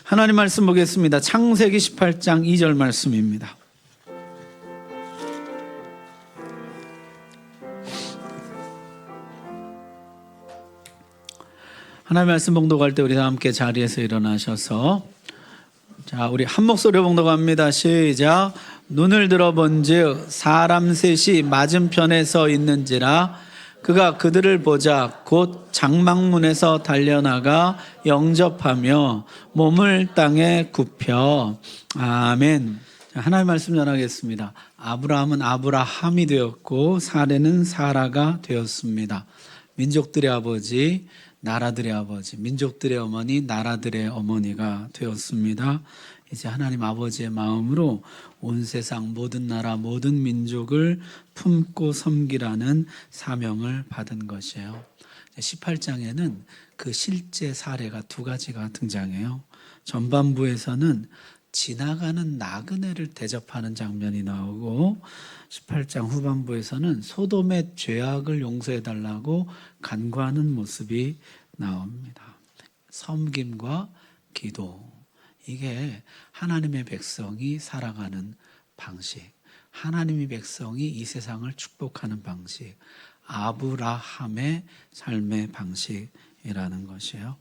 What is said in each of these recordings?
하나님 말씀 보겠습니다. 창세기 18장 2절 말씀입니다. 하나님 말씀 봉독할 때 우리 다 함께 자리에서 일어나셔서 우리 한 목소리로 봉독합니다. 시작. 눈을 들어본즉 사람 셋이 맞은편에 서 있는지라 그가 그들을 보자 곧 장막문에서 달려나가 영접하며 몸을 땅에 굽혀. 아멘. 하나님 말씀 전하겠습니다. 아브라함은 아브라함이 되었고 사레는 사라가 되었습니다. 민족들의 아버지, 나라들의 아버지, 민족들의 어머니, 나라들의 어머니가 되었습니다. 이제 하나님 아버지의 마음으로 온 세상 모든 나라 모든 민족을 품고 섬기라는 사명을 받은 것이에요. 18장에는 그 실제 사례가 두 가지가 등장해요. 전반부에서는 지나가는 나그네를 대접하는 장면이 나오고 18장 후반부에서는 소돔의 죄악을 용서해달라고 간구하는 모습이 나옵니다. 섬김과 기도, 이게 하나님의 백성이 살아가는 방식, 하나님의 백성이 이 세상을 축복하는 방식, 아브라함의 삶의 방식이라는 것이에요.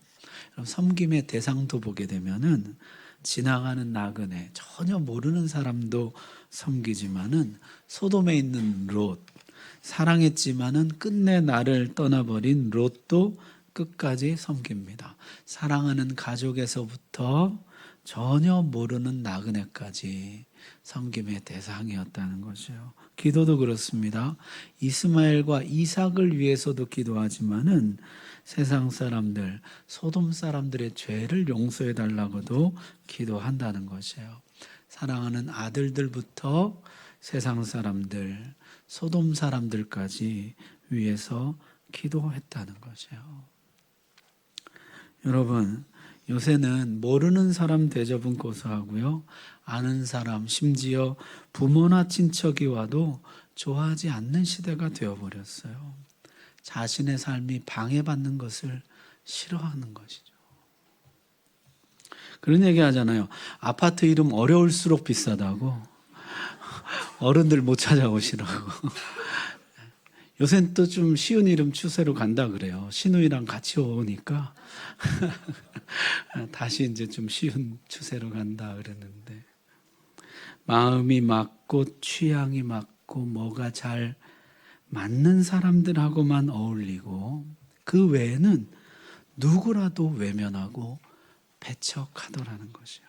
섬김의 대상도 보게 되면은 지나가는 나그네, 전혀 모르는 사람도 섬기지만은 소돔에 있는 롯, 사랑했지만은 끝내 나를 떠나버린 롯도 끝까지 섬깁니다. 사랑하는 가족에서부터 전혀 모르는 나그네까지 섬김의 대상이었다는 거죠. 기도도 그렇습니다. 이스마엘과 이삭을 위해서도 기도하지만은 세상 사람들, 소돔 사람들의 죄를 용서해 달라고도 기도한다는 것이에요. 사랑하는 아들들부터 세상 사람들, 소돔 사람들까지 위해서 기도했다는 것이에요. 여러분, 요새는 모르는 사람 대접은 고소하고요, 아는 사람, 심지어 부모나 친척이 와도 좋아하지 않는 시대가 되어버렸어요. 자신의 삶이 방해받는 것을 싫어하는 것이죠. 그런 얘기 하잖아요. 아파트 이름 어려울수록 비싸다고. 어른들 못 찾아오시라고. 요새는 또 좀 쉬운 이름 추세로 간다 그래요. 신우이랑 같이 오니까 다시 이제 좀 쉬운 추세로 간다 그랬는데, 마음이 맞고 취향이 맞고 뭐가 잘 맞는 사람들하고만 어울리고 그 외에는 누구라도 외면하고 배척하더라는 것이에요.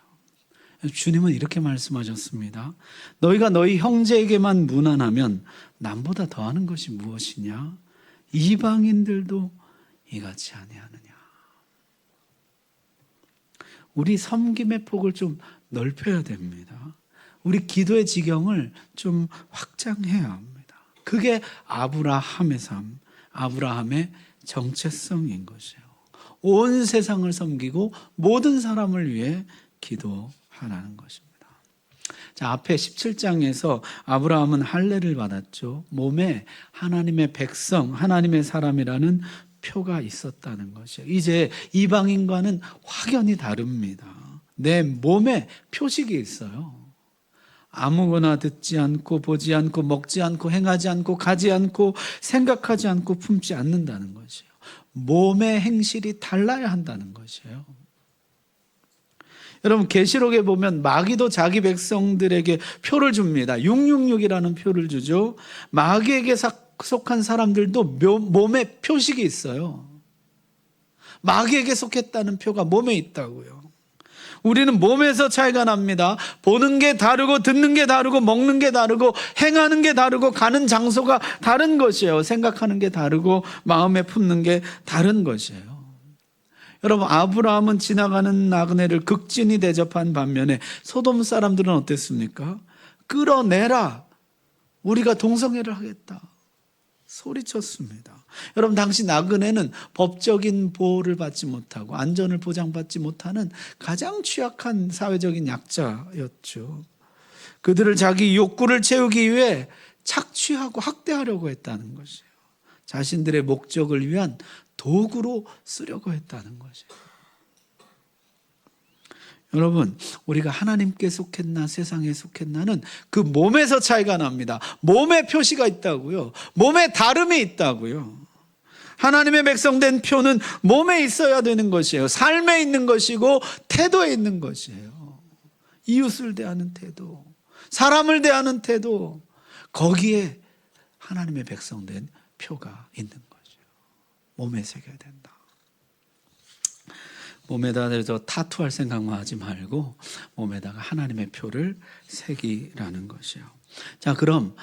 주님은 이렇게 말씀하셨습니다. 너희가 너희 형제에게만 무난하면 남보다 더하는 것이 무엇이냐? 이방인들도 이같이 아니하느냐. 우리 섬김의 폭을 좀 넓혀야 됩니다. 우리 기도의 지경을 좀 확장해야 합니다. 그게 아브라함의 삶, 아브라함의 정체성인 것이에요. 온 세상을 섬기고 모든 사람을 위해 기도하라는 것입니다. 자, 앞에 17장에서 아브라함은 할례를 받았죠. 몸에 하나님의 백성, 하나님의 사람이라는 표가 있었다는 것이에요. 이제 이방인과는 확연히 다릅니다. 내 몸에 표식이 있어요. 아무거나 듣지 않고 보지 않고 먹지 않고 행하지 않고 가지 않고 생각하지 않고 품지 않는다는 것이에요. 몸의 행실이 달라야 한다는 것이에요. 여러분, 계시록에 보면 마귀도 자기 백성들에게 표를 줍니다. 666이라는 표를 주죠. 마귀에게 속한 사람들도 몸에 표식이 있어요. 마귀에게 속했다는 표가 몸에 있다고요. 우리는 몸에서 차이가 납니다. 보는 게 다르고 듣는 게 다르고 먹는 게 다르고 행하는 게 다르고 가는 장소가 다른 것이에요. 생각하는 게 다르고 마음에 품는 게 다른 것이에요. 여러분, 아브라함은 지나가는 나그네를 극진히 대접한 반면에 소돔 사람들은 어땠습니까? 끌어내라, 우리가 동성애를 하겠다 소리쳤습니다. 여러분, 당시 나그네는 법적인 보호를 받지 못하고 안전을 보장받지 못하는 가장 취약한 사회적인 약자였죠. 그들을 자기 욕구를 채우기 위해 착취하고 학대하려고 했다는 것이에요. 자신들의 목적을 위한 도구로 쓰려고 했다는 것이에요. 여러분, 우리가 하나님께 속했나 세상에 속했나는 그 몸에서 차이가 납니다. 몸에 표시가 있다고요. 몸에 다름이 있다고요. 하나님의 백성된 표는 몸에 있어야 되는 것이에요. 삶에 있는 것이고 태도에 있는 것이에요. 이웃을 대하는 태도, 사람을 대하는 태도, 거기에 하나님의 백성된 표가 있는 거죠. 몸에 새겨야 된다. 몸에다 대서 타투할 생각만 하지 말고 몸에다가 하나님의 표를 새기라는 것이요. 자, 그럼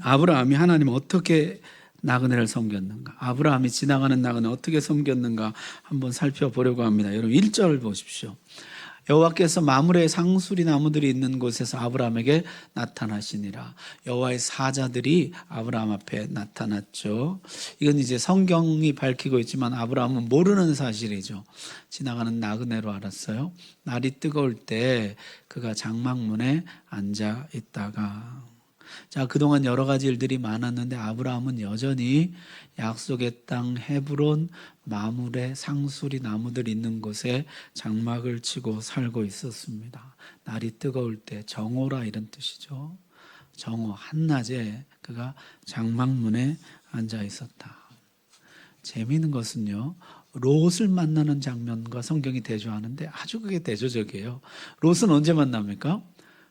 아브라함이 하나님을 어떻게 나그네를 섬겼는가? 아브라함이 지나가는 나그네 어떻게 섬겼는가? 한번 살펴보려고 합니다. 여러분 1절 보십시오. 여호와께서 마므레 상수리 나무들이 있는 곳에서 아브라함에게 나타나시니라. 여호와의 사자들이 아브라함 앞에 나타났죠. 이건 이제 성경이 밝히고 있지만 아브라함은 모르는 사실이죠. 지나가는 나그네로 알았어요. 날이 뜨거울 때 그가 장막문에 앉아 있다가, 자, 그동안 여러 가지 일들이 많았는데 아브라함은 여전히 약속의 땅 헤브론 마므레 상수리 나무들 있는 곳에 장막을 치고 살고 있었습니다. 날이 뜨거울 때, 정오라 이런 뜻이죠. 정오, 한낮에 그가 장막문에 앉아 있었다. 재미있는 것은요, 롯을 만나는 장면과 성경이 대조하는데 아주 그게 대조적이에요. 롯은 언제 만납니까?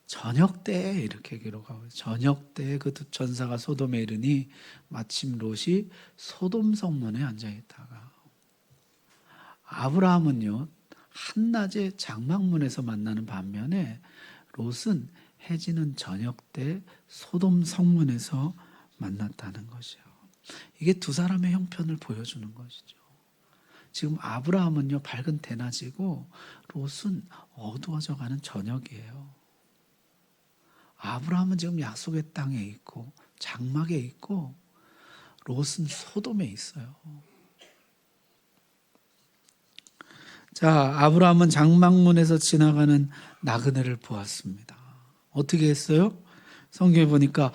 저녁 때에 이렇게 기록하고, 저녁 때에 그 두 천사가 소돔에 이르니 마침 롯이 소돔 성문에 앉아 있다가, 아브라함은요 한낮에 장막문에서 만나는 반면에 롯은 해지는 저녁 때 소돔 성문에서 만났다는 것이요. 이게 두 사람의 형편을 보여주는 것이죠. 지금 아브라함은요 밝은 대낮이고 롯은 어두워져가는 저녁이에요. 아브라함은 지금 약속의 땅에 있고 장막에 있고 롯은 소돔에 있어요. 자, 아브라함은 장막문에서 지나가는 나그네를 보았습니다. 어떻게 했어요? 성경에 보니까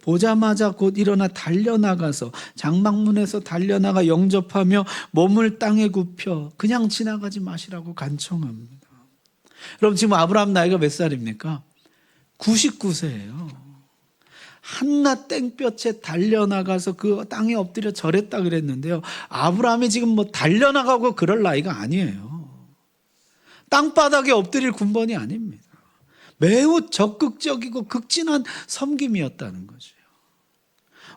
보자마자 곧 일어나 달려나가서 장막문에서 달려나가 영접하며 몸을 땅에 굽혀 그냥 지나가지 마시라고 간청합니다. 여러분, 지금 아브라함 나이가 몇 살입니까? 99세예요. 한낮 땡볕에 달려나가서 그 땅에 엎드려 절했다 그랬는데요. 아브라함이 지금 달려나가고 그럴 나이가 아니에요. 땅바닥에 엎드릴 군번이 아닙니다. 매우 적극적이고 극진한 섬김이었다는 거죠.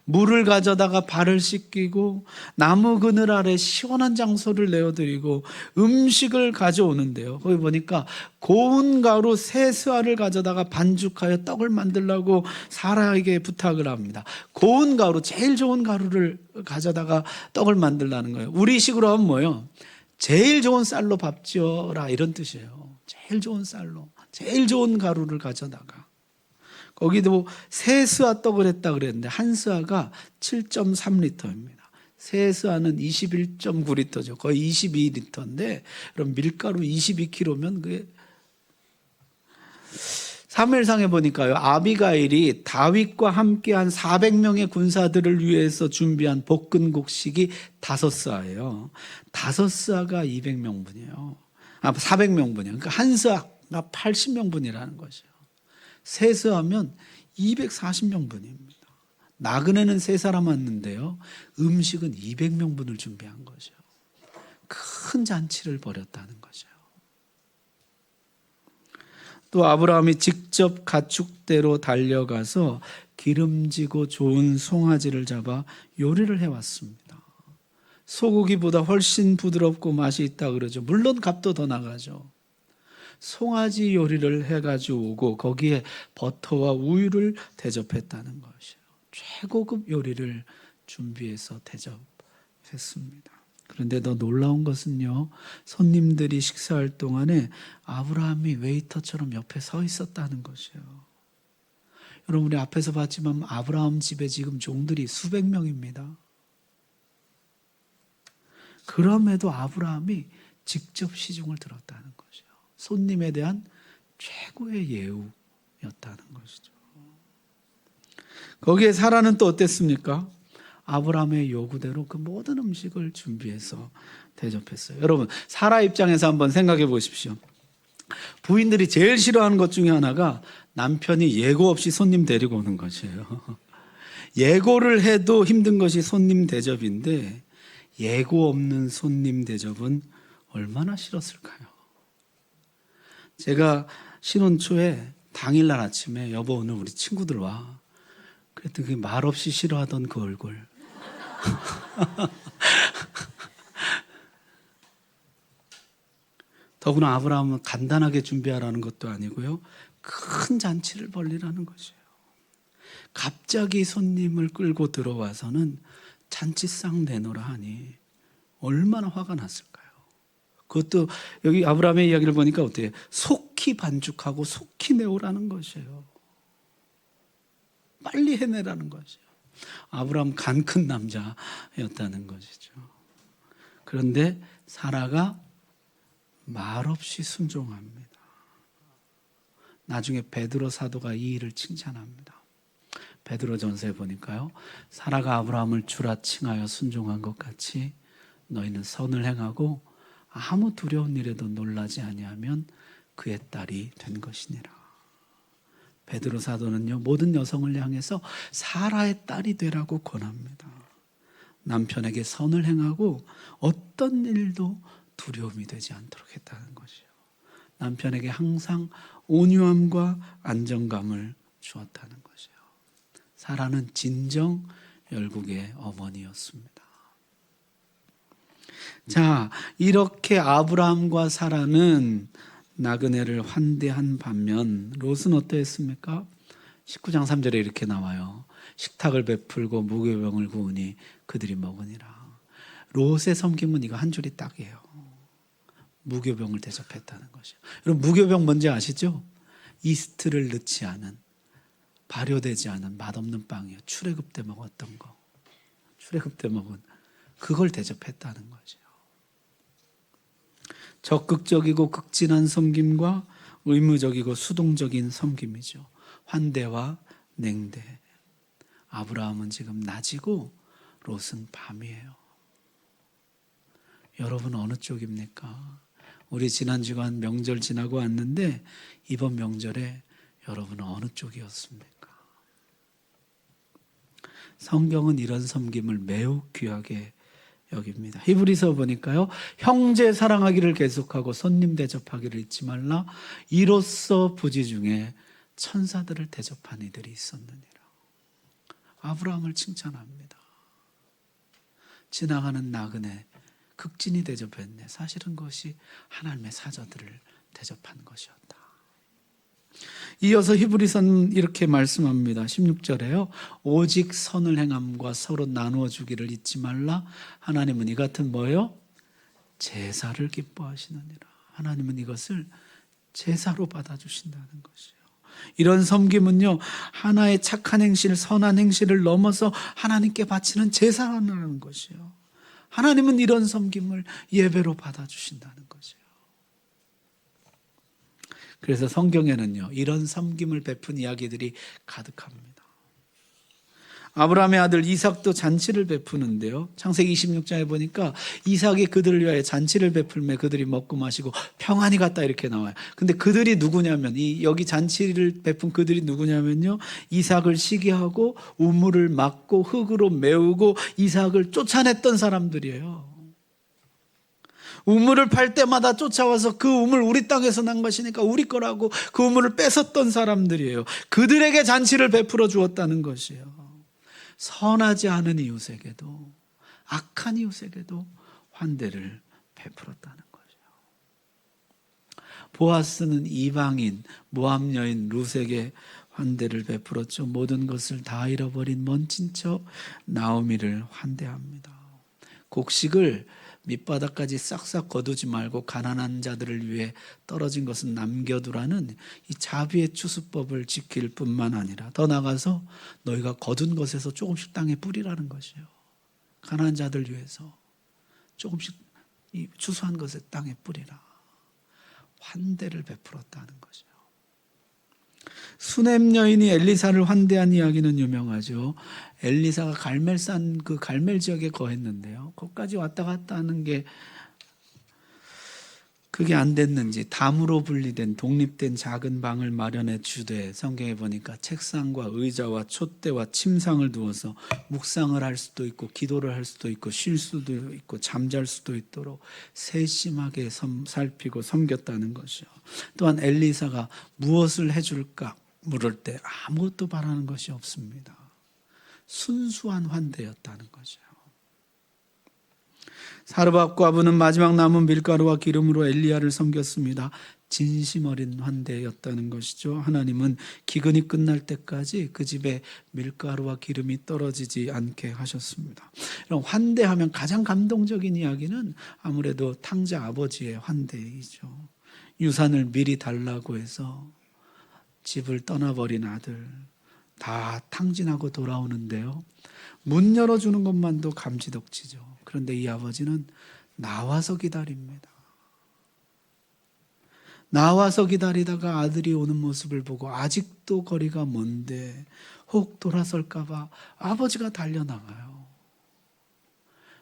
물을 가져다가 발을 씻기고 나무 그늘 아래 시원한 장소를 내어드리고 음식을 가져오는데요. 거기 보니까 고운 가루 세 스아를 가져다가 반죽하여 떡을 만들라고 사라에게 부탁을 합니다. 고운 가루, 제일 좋은 가루를 가져다가 떡을 만들라는 거예요. 우리식으로 하면 뭐예요? 제일 좋은 쌀로 밥 지어라 이런 뜻이에요. 제일 좋은 쌀로, 제일 좋은 가루를 가져다가. 거기도 세 스아 떡을 했다 그랬는데 한 스아가 7.3리터입니다. 세 스아는 21.9리터죠. 거의 22리터인데 그럼 밀가루 22kg면 그게 사무엘상에 보니까요. 아비가일이 다윗과 함께한 400명의 군사들을 위해서 준비한 볶은곡식이 5스아예요. 5스아가 200명분이에요. 400명분이에요. 그러니까 한 스아가 80명분이라는 것이에요. 세수하면 240명분입니다. 나그네는 3사람 왔는데요. 음식은 200명분을 준비한 거죠. 큰 잔치를 벌였다는 거죠. 또 아브라함이 직접 가축대로 달려가서 기름지고 좋은 송아지를 잡아 요리를 해왔습니다. 소고기보다 훨씬 부드럽고 맛이 있다 그러죠. 물론 값도 더 나가죠. 송아지 요리를 해가지고 오고 거기에 버터와 우유를 대접했다는 것이에요. 최고급 요리를 준비해서 대접했습니다. 그런데 더 놀라운 것은요, 손님들이 식사할 동안에 아브라함이 웨이터처럼 옆에 서 있었다는 것이에요. 여러분, 우리 앞에서 봤지만 아브라함 집에 지금 종들이 수백 명입니다. 그럼에도 아브라함이 직접 시중을 들었다는 것이에요. 손님에 대한 최고의 예우였다는 것이죠. 거기에 사라는 또 어땠습니까? 아브라함의 요구대로 그 모든 음식을 준비해서 대접했어요. 여러분, 사라 입장에서 한번 생각해 보십시오. 부인들이 제일 싫어하는 것 중에 하나가 남편이 예고 없이 손님 데리고 오는 것이에요. 예고를 해도 힘든 것이 손님 대접인데 예고 없는 손님 대접은 얼마나 싫었을까요? 제가 신혼 초에 당일날 아침에 여보 오늘 우리 친구들 와. 그랬더니 그 말없이 싫어하던 그 얼굴. 더구나 아브라함은 간단하게 준비하라는 것도 아니고요. 큰 잔치를 벌리라는 것이에요. 갑자기 손님을 끌고 들어와서는 잔치상 내놓으라 하니 얼마나 화가 났을까요? 그것도 여기 아브라함의 이야기를 보니까 어때요? 속히 반죽하고 속히 내오라는 것이에요. 빨리 해내라는 것이에요. 아브라함 간 큰 남자였다는 것이죠. 그런데 사라가 말없이 순종합니다. 나중에 베드로 사도가 이 일을 칭찬합니다. 베드로전서에 보니까요. 사라가 아브라함을 주라 칭하여 순종한 것 같이 너희는 선을 행하고 아무 두려운 일에도 놀라지 아니하면 그의 딸이 된 것이니라. 베드로 사도는요. 모든 여성을 향해서 사라의 딸이 되라고 권합니다. 남편에게 선을 행하고 어떤 일도 두려움이 되지 않도록 했다는 것이요. 남편에게 항상 온유함과 안정감을 주었다는 것이요. 사라는 진정 열국의 어머니였습니다. 자, 이렇게 아브라함과 사라는 나그네를 환대한 반면 롯은 어떠했습니까? 19장 3절에 이렇게 나와요. 식탁을 베풀고 무교병을 구우니 그들이 먹으니라. 롯의 섬김은 이거 한 줄이 딱이에요. 무교병을 대접했다는 것이요. 여러분 무교병 뭔지 아시죠? 이스트를 넣지 않은, 발효되지 않은 맛없는 빵이에요. 출애굽 때 먹었던 거. 출애굽 때 먹은 그걸 대접했다는 거죠. 적극적이고 극진한 섬김과 의무적이고 수동적인 섬김이죠. 환대와 냉대. 아브라함은 지금 낮이고 롯은 밤이에요. 여러분 어느 쪽입니까? 우리 지난 주간 명절 지나고 왔는데 이번 명절에 여러분은 어느 쪽이었습니까? 성경은 이런 섬김을 매우 귀하게 여깁니다. 히브리서 보니까요. 형제 사랑하기를 계속하고 손님 대접하기를 잊지 말라. 이로써 부지 중에 천사들을 대접한 이들이 있었느니라. 아브라함을 칭찬합니다. 지나가는 나그네 극진히 대접했네. 사실은 그것이 하나님의 사자들을 대접한 것이었다. 이어서 히브리서는 이렇게 말씀합니다. 16절에요. 오직 선을 행함과 서로 나누어 주기를 잊지 말라. 하나님은 이 같은 뭐예요? 제사를 기뻐하시느니라. 하나님은 이것을 제사로 받아주신다는 것이에요. 이런 섬김은요. 하나의 착한 행실, 선한 행실을 넘어서 하나님께 바치는 제사라는 것이에요. 하나님은 이런 섬김을 예배로 받아주신다는 것이에요. 그래서 성경에는요, 이런 섬김을 베푼 이야기들이 가득합니다. 아브라함의 아들 이삭도 잔치를 베푸는데요. 창세기 26장에 보니까 이삭이 그들을 위하여 잔치를 베풀매 그들이 먹고 마시고 평안히 갔다 이렇게 나와요. 근데 그들이 누구냐면 여기 잔치를 베푼 그들이 누구냐면요. 이삭을 시기하고 우물을 막고 흙으로 메우고 이삭을 쫓아냈던 사람들이에요. 우물을 팔 때마다 쫓아와서 그 우물 우리 땅에서 난 것이니까 우리 거라고 그 우물을 뺏었던 사람들이에요. 그들에게 잔치를 베풀어 주었다는 것이에요. 선하지 않은 이웃에게도 악한 이웃에게도 환대를 베풀었다는 거죠. 보아스는 이방인 모압 여인 룻에게 환대를 베풀었죠. 모든 것을 다 잃어버린 먼 친척 나오미를 환대합니다. 곡식을 밑바닥까지 싹싹 거두지 말고 가난한 자들을 위해 떨어진 것은 남겨두라는 이 자비의 추수법을 지킬 뿐만 아니라 더 나아가서 너희가 거둔 것에서 조금씩 땅에 뿌리라는 것이에요. 가난한 자들 위해서 조금씩 이 추수한 것에 땅에 뿌리라. 환대를 베풀었다는 것이에요. 수넴 여인이 엘리사를 환대한 이야기는 유명하죠. 엘리사가 갈멜산 그 갈멜 지역에 거했는데요. 거기까지 왔다 갔다 하는 게 그게 안 됐는지 담으로 분리된 독립된 작은 방을 마련해 주되, 성경에 보니까 책상과 의자와 촛대와 침상을 두어서 묵상을 할 수도 있고 기도를 할 수도 있고 쉴 수도 있고 잠잘 수도 있도록 세심하게 살피고 섬겼다는 것이요. 또한 엘리사가 무엇을 해줄까 물을 때 아무것도 바라는 것이 없습니다. 순수한 환대였다는 거죠. 사르밧 과부는 마지막 남은 밀가루와 기름으로 엘리야를 섬겼습니다. 진심 어린 환대였다는 것이죠. 하나님은 기근이 끝날 때까지 그 집에 밀가루와 기름이 떨어지지 않게 하셨습니다. 이런 환대하면 가장 감동적인 이야기는 아무래도 탕자 아버지의 환대이죠. 유산을 미리 달라고 해서 집을 떠나버린 아들, 다 탕진하고 돌아오는데요, 문 열어주는 것만도 감지덕지죠. 그런데 이 아버지는 나와서 기다립니다. 나와서 기다리다가 아들이 오는 모습을 보고 아직도 거리가 먼데 혹 돌아설까 봐 아버지가 달려나가요.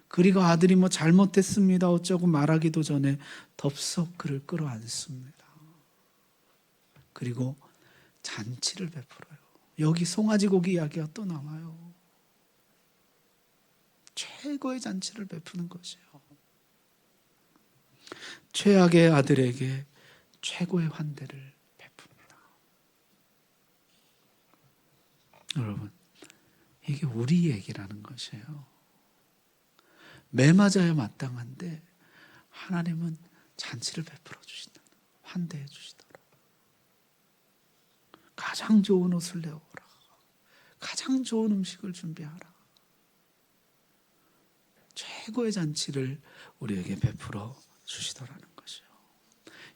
그리고 아들이 뭐 잘못했습니다 어쩌고 말하기도 전에 덥석 그를 끌어안습니다. 그리고 잔치를 베풀어요. 여기 송아지 고기 이야기가 또 나와요. 최고의 잔치를 베푸는 것이에요. 최악의 아들에게 최고의 환대를 베풉니다. 여러분, 이게 우리 얘기라는 것이에요. 매 맞아야 마땅한데 하나님은 잔치를 베풀어 주신다. 환대해 주시더라. 가장 좋은 옷을 내어오라. 가장 좋은 음식을 준비하라. 최고의 잔치를 우리에게 베풀어 주시더라는 것이요.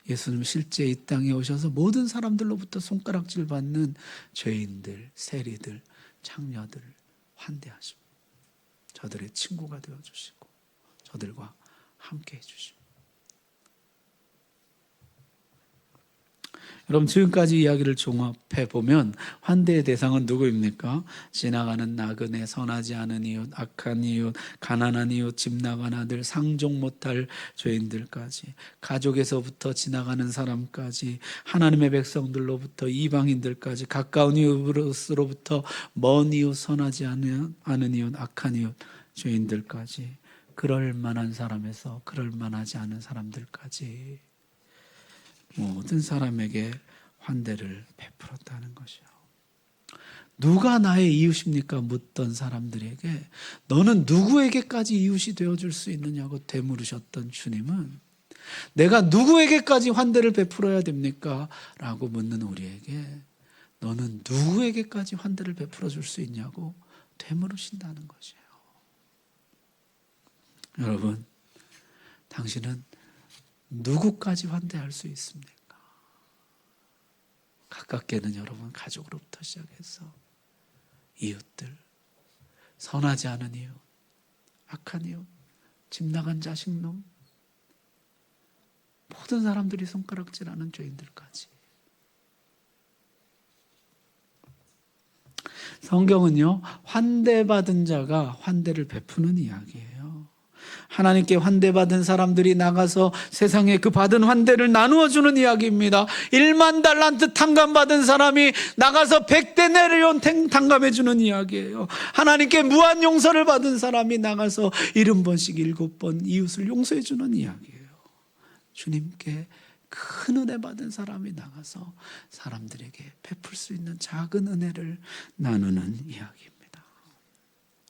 예수님 실제 이 땅에 오셔서 모든 사람들로부터 손가락질 받는 죄인들, 세리들, 창녀들 환대하십니다. 저들의 친구가 되어주시고 저들과 함께 해주십니다. 여러분, 지금까지 이야기를 종합해 보면 환대의 대상은 누구입니까? 지나가는 나그네, 선하지 않은 이웃, 악한 이웃, 가난한 이웃, 집 나간 아들, 상종 못할 죄인들까지, 가족에서부터 지나가는 사람까지, 하나님의 백성들로부터 이방인들까지, 가까운 이웃으로부터 먼 이웃, 선하지 않은 이웃, 악한 이웃, 죄인들까지, 그럴 만한 사람에서 그럴 만하지 않은 사람들까지 모든 사람에게 환대를 베풀었다는 것이요. 누가 나의 이웃입니까? 묻던 사람들에게 너는 누구에게까지 이웃이 되어줄 수 있느냐고 되물으셨던 주님은 내가 누구에게까지 환대를 베풀어야 됩니까? 라고 묻는 우리에게 너는 누구에게까지 환대를 베풀어 줄 수 있냐고 되물으신다는 것이에요. 여러분, 당신은 누구까지 환대할 수 있습니까? 가깝게는 여러분 가족으로부터 시작해서 이웃들, 선하지 않은 이웃, 악한 이웃, 집 나간 자식놈, 모든 사람들이 손가락질하는 죄인들까지. 성경은요, 환대받은 자가 환대를 베푸는 이야기예요. 하나님께 환대받은 사람들이 나가서 세상에 그 받은 환대를 나누어 주는 이야기입니다. 1만 달란트 탕감받은 사람이 나가서 100데나리온 탕감해 주는 이야기예요. 하나님께 무한 용서를 받은 사람이 나가서 70번씩 7번 이웃을 용서해 주는 이야기예요. 주님께 큰 은혜 받은 사람이 나가서 사람들에게 베풀 수 있는 작은 은혜를 나누는 이야기입니다.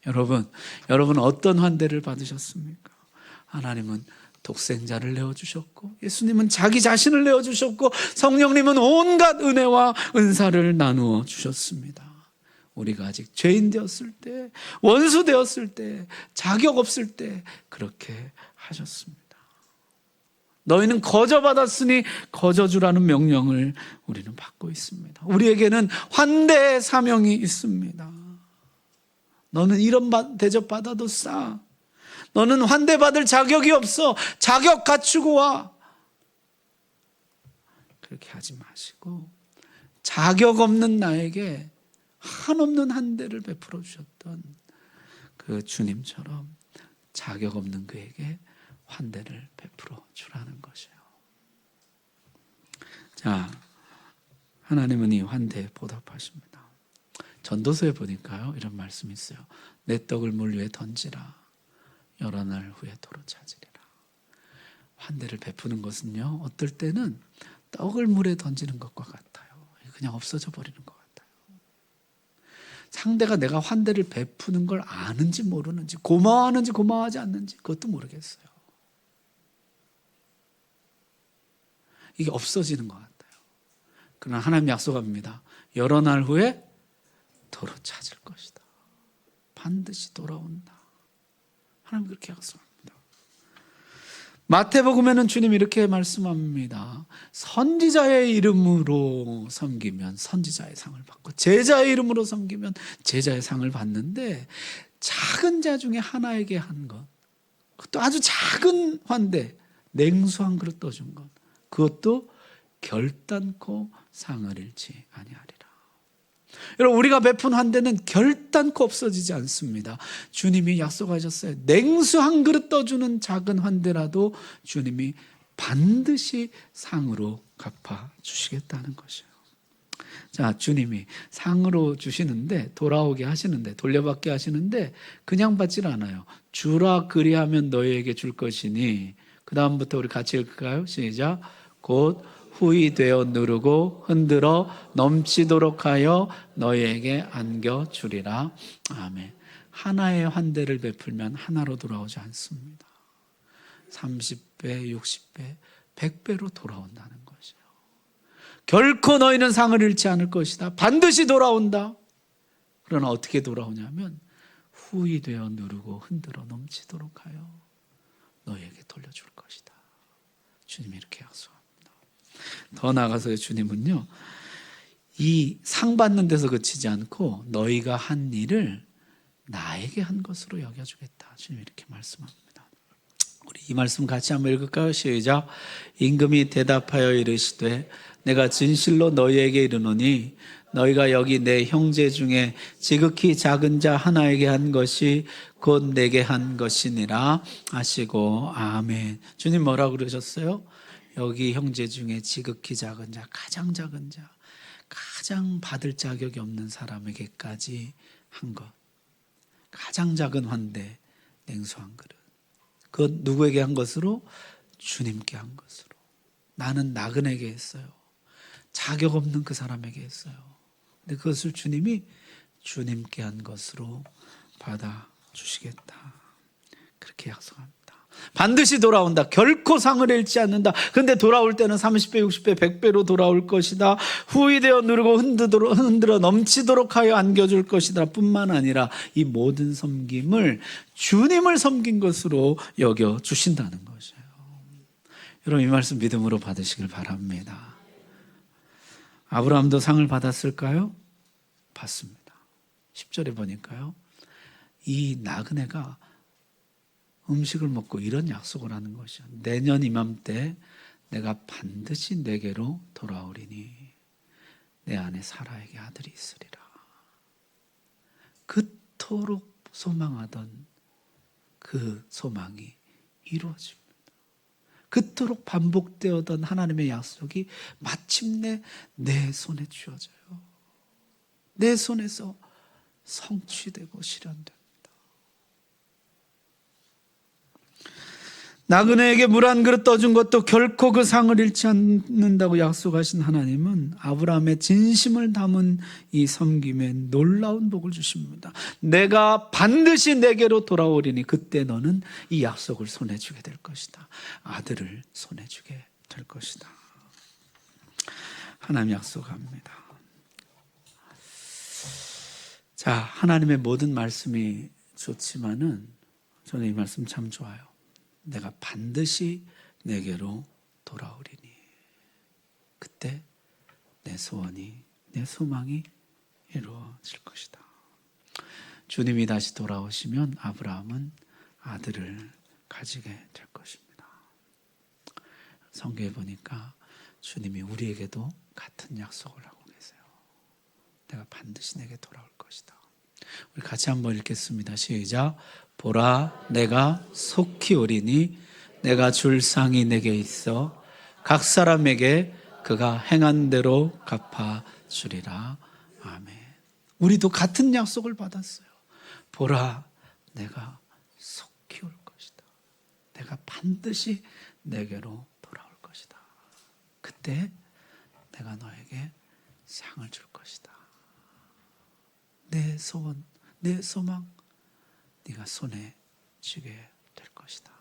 여러분 어떤 환대를 받으셨습니까? 하나님은 독생자를 내어주셨고 예수님은 자기 자신을 내어주셨고 성령님은 온갖 은혜와 은사를 나누어 주셨습니다. 우리가 아직 죄인 되었을 때, 원수 되었을 때, 자격 없을 때 그렇게 하셨습니다. 너희는 거저 받았으니 거저 주라는 명령을 우리는 받고 있습니다. 우리에게는 환대의 사명이 있습니다. 너는 이런 대접 받아도 싸. 너는 환대받을 자격이 없어. 자격 갖추고 와. 그렇게 하지 마시고 자격 없는 나에게 한없는 환대를 베풀어 주셨던 그 주님처럼 자격 없는 그에게 환대를 베풀어 주라는 것이에요. 자, 하나님은 이 환대에 보답하십니다. 전도서에 보니까요, 이런 말씀이 있어요. 내 떡을 물 위에 던지라. 여러 날 후에 도로 찾으리라. 환대를 베푸는 것은요, 어떨 때는 떡을 물에 던지는 것과 같아요. 그냥 없어져 버리는 것 같아요. 상대가 내가 환대를 베푸는 걸 아는지 모르는지, 고마워하는지 고마워하지 않는지 그것도 모르겠어요. 이게 없어지는 것 같아요. 그러나 하나님 약속합니다. 여러 날 후에 도로 찾을 것이다. 반드시 돌아온다. 하나님 그렇게 약속합니다. 마태복음에는 주님이 이렇게 말씀합니다. 선지자의 이름으로 섬기면 선지자의 상을 받고 제자의 이름으로 섬기면 제자의 상을 받는데, 작은 자 중에 하나에게 한 것, 그것도 아주 작은 환대, 냉수 한 그릇 떠준 것, 그것도 결단코 상을 잃지 아니하리라. 여러분, 우리가 베푼 환대는 결단코 없어지지 않습니다. 주님이 약속하셨어요. 냉수 한 그릇 떠주는 작은 환대라도 주님이 반드시 상으로 갚아주시겠다는 것이에요. 자, 주님이 상으로 주시는데, 돌아오게 하시는데, 돌려받게 하시는데 그냥 받질 않아요. 주라 그리하면 너희에게 줄 것이니, 그 다음부터 우리 같이 읽을까요? 시작. 곧 후히 되어 누르고 흔들어 넘치도록 하여 너희에게 안겨주리라. 아멘. 하나의 환대를 베풀면 하나로 돌아오지 않습니다. 30배, 60배, 100배로 돌아온다는 것이에요. 결코 너희는 상을 잃지 않을 것이다. 반드시 돌아온다. 그러나 어떻게 돌아오냐면 후히 되어 누르고 흔들어 넘치도록 하여 너희에게 돌려줄 것이다. 주님이 이렇게 약속합니다. 더 나아가서 주님은요, 이 상 받는 데서 그치지 않고 너희가 한 일을 나에게 한 것으로 여겨주겠다. 주님이 이렇게 말씀합니다. 우리 이 말씀 같이 한번 읽을까요? 시작. 임금이 대답하여 이르시되 내가 진실로 너희에게 이르노니 너희가 여기 내 형제 중에 지극히 작은 자 하나에게 한 것이 곧 내게 한 것이니라 하시고, 아멘. 주님 뭐라고 그러셨어요? 여기 형제 중에 지극히 작은 자, 가장 작은 자, 가장 받을 자격이 없는 사람에게까지 한 것, 가장 작은 환대, 냉수 한 그릇. 그것 누구에게 한 것으로? 주님께 한 것으로. 나는 나그네에게 했어요. 자격 없는 그 사람에게 했어요. 근데 그것을 주님이 주님께 한 것으로 받아주시겠다. 그렇게 약속합니다. 반드시 돌아온다. 결코 상을 잃지 않는다. 그런데 돌아올 때는 30배, 60배, 100배로 돌아올 것이다. 후히 되어 누르고 흔들어 넘치도록 하여 안겨줄 것이다 뿐만 아니라 이 모든 섬김을 주님을 섬긴 것으로 여겨주신다는 것이에요. 여러분, 이 말씀 믿음으로 받으시길 바랍니다. 아브라함도 상을 받았을까요? 받습니다. 10절에 보니까요, 이 나그네가 음식을 먹고 이런 약속을 하는 것이야. 내년 이맘때 내가 반드시 내게로 돌아오리니 내 안에 사라에게 아들이 있으리라. 그토록 소망하던 그 소망이 이루어집니다. 그토록 반복되었던 하나님의 약속이 마침내 내 손에 쥐어져요. 내 손에서 성취되고 실현됩니다. 나그네에게 물 한 그릇 떠준 것도 결코 그 상을 잃지 않는다고 약속하신 하나님은 아브라함의 진심을 담은 이 섬김에 놀라운 복을 주십니다. 내가 반드시 내게로 돌아오리니 그때 너는 이 약속을 손에 쥐게 될 것이다. 아들을 손에 쥐게 될 것이다. 하나님 약속합니다. 자, 하나님의 모든 말씀이 좋지만은 저는 이 말씀 참 좋아요. 내가 반드시 내게로 돌아오리니 그때 내 소원이, 내 소망이 이루어질 것이다. 주님이 다시 돌아오시면 아브라함은 아들을 가지게 될 것입니다. 성경에 보니까 주님이 우리에게도 같은 약속을 하고 계세요. 내가 반드시 내게 돌아올 것이다. 우리 같이 한번 읽겠습니다. 시작. 보라, 내가 속히 오리니 내가 줄 상이 내게 있어 각 사람에게 그가 행한 대로 갚아주리라. 아멘. 우리도 같은 약속을 받았어요. 보라, 내가 속히 올 것이다. 내가 반드시 내게로 돌아올 것이다. 그때 내가 너에게 상을 줄 것이다. 내 소원, 내 소망 네가 손에 쥐게 될 것이다.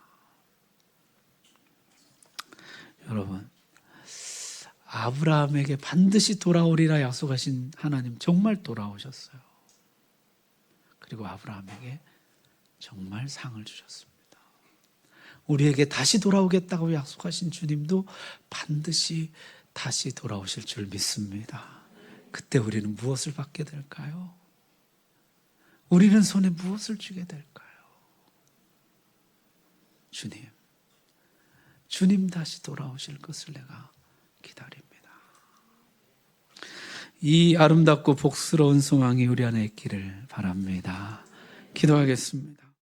여러분, 아브라함에게 반드시 돌아오리라 약속하신 하나님 정말 돌아오셨어요. 그리고 아브라함에게 정말 상을 주셨습니다. 우리에게 다시 돌아오겠다고 약속하신 주님도 반드시 다시 돌아오실 줄 믿습니다. 그때 우리는 무엇을 받게 될까요? 우리는 손에 무엇을 쥐게 될까요? 주님 다시 돌아오실 것을 내가 기다립니다. 이 아름답고 복스러운 소망이 우리 안에 있기를 바랍니다. 기도하겠습니다.